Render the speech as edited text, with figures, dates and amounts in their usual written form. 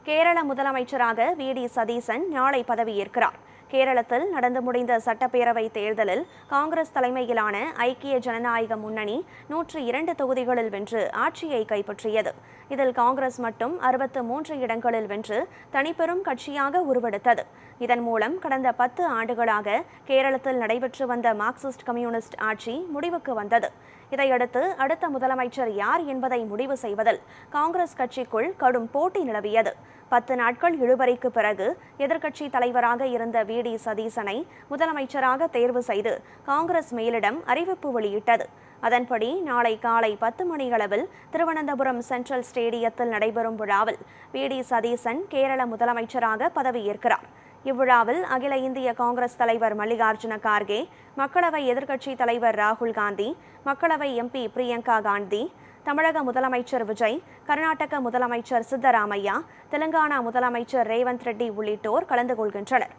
கேரள முதலமைச்சராக வி.டி. சதீசன் நாளை பதவியேற்கிறார். கேரளத்தில் நடந்து முடிந்த சட்டப்பேரவை தேர்தலில் காங்கிரஸ் தலைமையிலான ஐக்கிய ஜனநாயக முன்னணி 102 தொகுதிகளில் வென்று ஆட்சியை கைப்பற்றியது. இதில் காங்கிரஸ் மட்டும் 63 இடங்களில் வென்று தனிப்பெரும் கட்சியாக உருவெடுத்தது. இதன் மூலம் கடந்த 10 ஆண்டுகளாக கேரளத்தில் நடைபெற்று வந்த மார்க்சிஸ்ட் கம்யூனிஸ்ட் ஆட்சி முடிவுக்கு வந்தது. இதையடுத்து அடுத்த முதலமைச்சர் யார் என்பதை முடிவு செய்வதில் காங்கிரஸ் கட்சிக்குள் கடும் போட்டி நிலவியது. 10 நாட்கள் இழுபறிக்கு பிறகு எதிர்க்கட்சி தலைவராக இருந்த வி.டி. சதீசனை முதலமைச்சராக தேர்வு செய்து காங்கிரஸ் மேலிடம் அறிவிப்பு வெளியிட்டது. அதன்படி நாளை காலை 10 மணியளவில் திருவனந்தபுரம் சென்ட்ரல் ஸ்டேடியத்தில் நடைபெறும் விழாவில் வி.டி. சதீசன் கேரள முதலமைச்சராக பதவியேற்கிறார். இவ்விழாவில் அகில இந்திய காங்கிரஸ் தலைவர் மல்லிகார்ஜுன கார்கே, மக்களவை எதிர்க்கட்சி தலைவர் ராகுல் காந்தி, மக்களவை எம்பி பிரியங்கா காந்தி, தமிழக முதலமைச்சர் விஜய், கர்நாடக முதலமைச்சர் சித்தராமையா, தெலுங்கானா முதலமைச்சர் ரேவந்த் ரெட்டி உள்ளிட்டோர் கலந்து கொள்கின்றனர்.